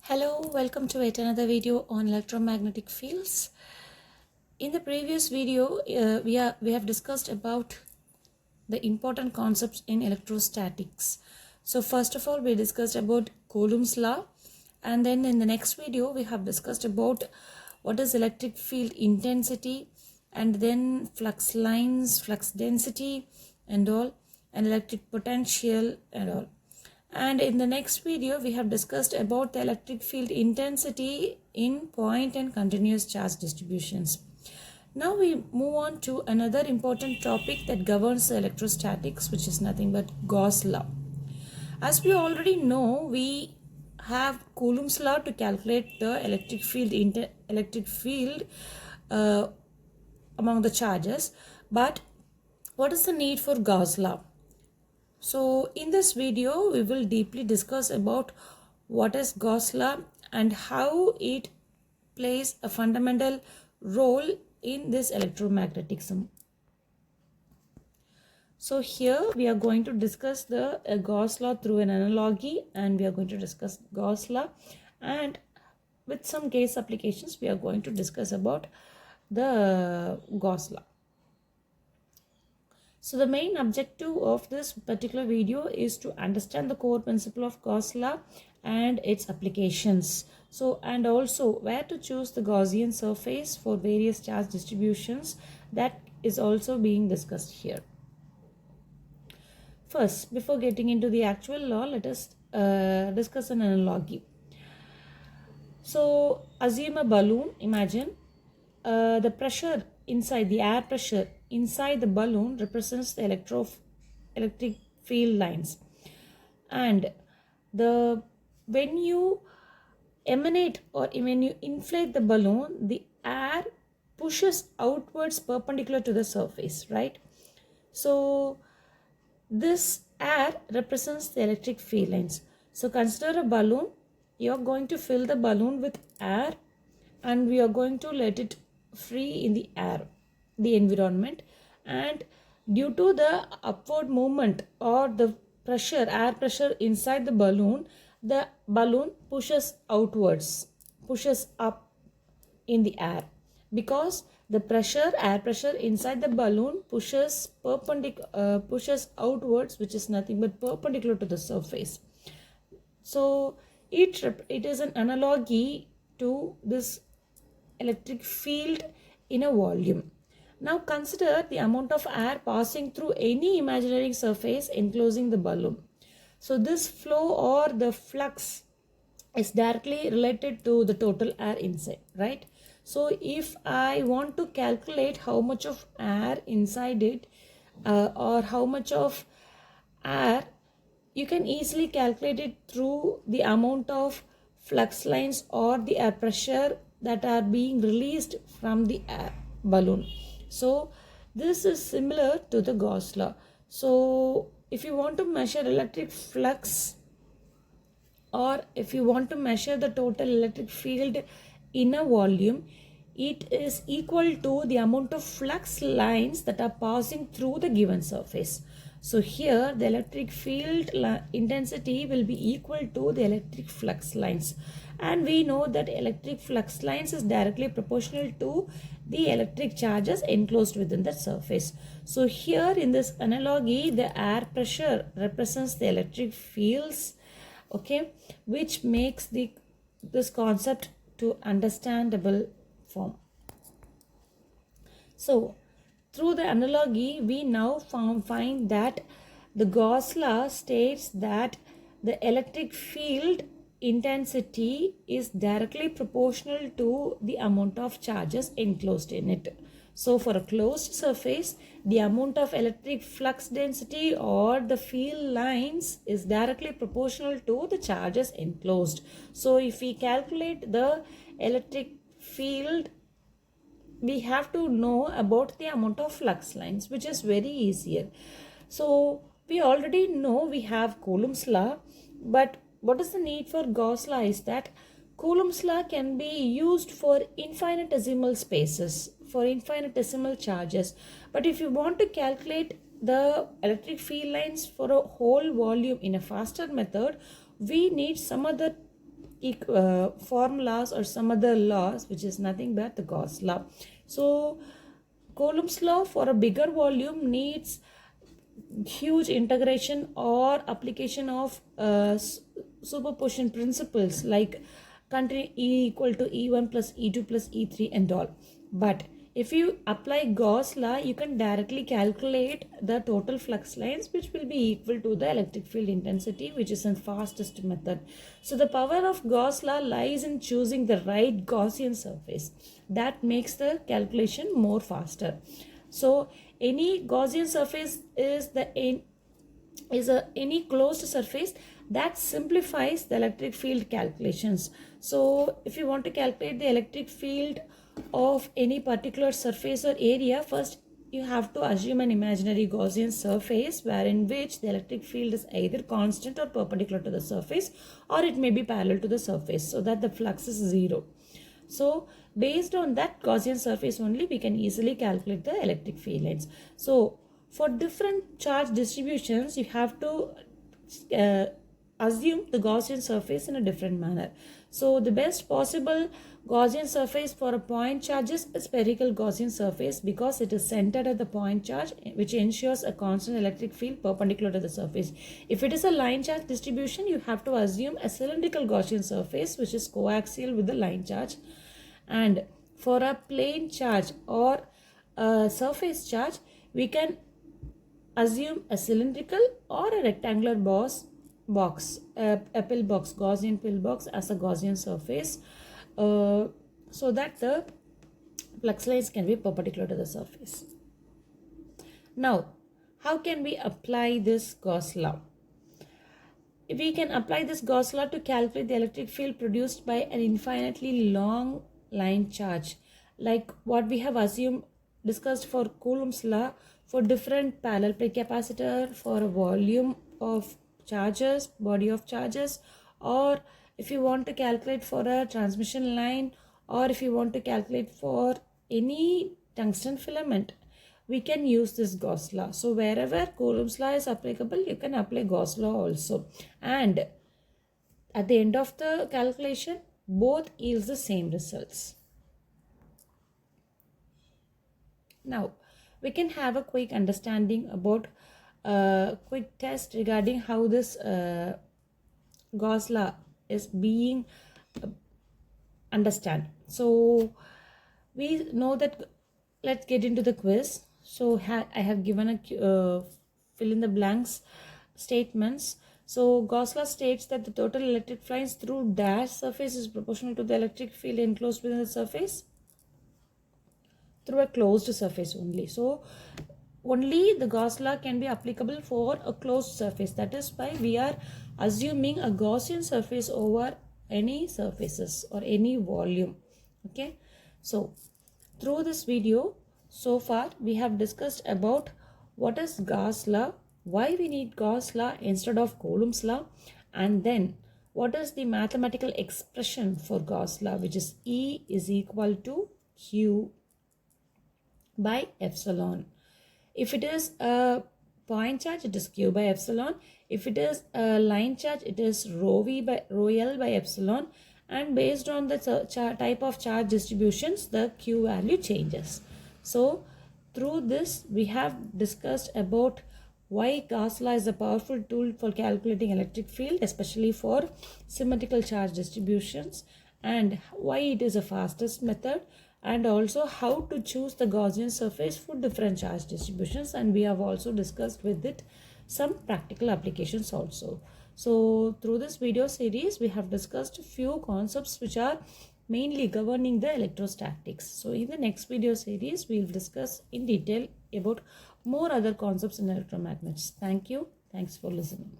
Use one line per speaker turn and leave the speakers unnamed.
Hello, welcome to yet another video on electromagnetic fields. In the previous video, we have discussed about the important concepts in electrostatics. So first of all, we discussed about Coulomb's law, and then in the next video, we have discussed about what is electric field intensity, and then flux lines, flux density, and all, and electric potential, and all. And in the next video, we have discussed about the electric field intensity in point and continuous charge distributions. Now we move on to another important topic that governs electrostatics, which is nothing but Gauss law. As we already know, we have Coulomb's law to calculate the electric field among the charges. But what is the need for Gauss law? So in this video, we will deeply discuss about what is Gauss law and how it plays a fundamental role in this electromagnetism. So here we are going to discuss the Gauss law through an analogy, and we are going to discuss Gauss law, and with some case applications we are going to discuss about the Gauss law. So the main objective of this particular video is to understand the core principle of Gauss law and its applications. So, and also where to choose the Gaussian surface for various charge distributions, that is also being discussed here. First, before getting into the actual law, let us discuss an analogy. So assume a balloon. Imagine the pressure inside, the air pressure inside the balloon represents the electric field lines, and when you emanate or when you inflate the balloon, the air pushes outwards perpendicular to the surface, right? So this air represents the electric field lines. So consider a balloon. You are going to fill the balloon with air, and we are going to let it free in the air, the environment, and due to the upward movement or the pressure, air pressure inside the balloon pushes outwards, pushes up in the air, because the air pressure inside the balloon pushes outwards, which is nothing but perpendicular to the surface. So it is an analogy to this electric field in a volume. Now consider the amount of air passing through any imaginary surface enclosing the balloon. So this flow or the flux is directly related to the total air inside, right? So if I want to calculate how much of air inside it or how much of air, you can easily calculate it through the amount of flux lines or the air pressure that are being released from the air balloon. So this is similar to the Gauss law. So if you want to measure electric flux, or if you want to measure the total electric field in a volume, it is equal to the amount of flux lines that are passing through the given surface. So here the electric field intensity will be equal to the electric flux lines, and we know that electric flux lines is directly proportional to the electric charges enclosed within the surface. So here in this analogy, the air pressure represents the electric fields, okay, which makes this concept to understandable form. So through the analogy, we now find that the Gauss law states that the electric field intensity is directly proportional to the amount of charges enclosed in it. So for a closed surface, the amount of electric flux density or the field lines is directly proportional to the charges enclosed. So if we calculate the electric field, we have to know about the amount of flux lines, which is very easier. So we already know we have Coulomb's law, but what is the need for Gauss law is that Coulomb's law can be used for infinitesimal spaces, for infinitesimal charges. But if you want to calculate the electric field lines for a whole volume in a faster method, we need some other formulas or some other laws, which is nothing but the Gauss law. So Coulomb's law for a bigger volume needs huge integration or application of superposition principles like continue E equal to E1 plus E2 plus E3 and all. But if you apply Gauss law, you can directly calculate the total flux lines, which will be equal to the electric field intensity, which is the fastest method. So the power of Gauss law lies in choosing the right Gaussian surface. That makes the calculation more faster. So any Gaussian surface is any closed surface that simplifies the electric field calculations. So if you want to calculate the electric field of any particular surface or area, first you have to assume an imaginary Gaussian surface wherein which the electric field is either constant or perpendicular to the surface, or it may be parallel to the surface, so that the flux is zero. So based on that Gaussian surface only, we can easily calculate the electric field lines. So for different charge distributions, you have to assume the Gaussian surface in a different manner. So the best possible Gaussian surface for a point charge is a spherical Gaussian surface, because it is centered at the point charge, which ensures a constant electric field perpendicular to the surface. If it is a line charge distribution, you have to assume a cylindrical Gaussian surface, which is coaxial with the line charge. And for a plane charge or a surface charge, we can assume a cylindrical or a rectangular box, a pillbox, Gaussian pillbox as a Gaussian surface, so that the flux lines can be perpendicular to the surface. Now, how can we apply this Gauss law? We can apply this Gauss law to calculate the electric field produced by an infinitely long line charge, like what we have discussed for Coulomb's law for different parallel plate capacitor, for a volume of charges, body of charges, or if you want to calculate for a transmission line, or if you want to calculate for any tungsten filament, we can use this Gauss law. So wherever Coulomb's law is applicable, you can apply Gauss law also. And at the end of the calculation, both yields the same results. Now, we can have a quick understanding about a quick test regarding how this Gauss law is being understand. So we know that, let's get into the quiz. So I have given a fill in the blanks statements. So Gauss law states that the total electric flux through dash surface is proportional to the electric field enclosed within the surface through a closed surface only. So only the Gauss law can be applicable for a closed surface. That is why we are assuming a Gaussian surface over any surfaces or any volume. Okay, so through this video so far we have discussed about what is Gauss law, why we need Gauss law instead of Coulomb's law, and then what is the mathematical expression for Gauss law, which is E is equal to Q by epsilon. If it is a point charge, it is Q by epsilon. If it is a line charge, it is rho L by epsilon. And based on the type of charge distributions, the Q value changes. So through this, we have discussed about why Gauss law is a powerful tool for calculating electric field, especially for symmetrical charge distributions, and why it is a fastest method, and also how to choose the Gaussian surface for different charge distributions. And we have also discussed with it some practical applications also. So through this video series, we have discussed a few concepts which are mainly governing the electrostatics. So in the next video series, we will discuss in detail about more other concepts in electromagnetics. Thank you. Thanks for listening.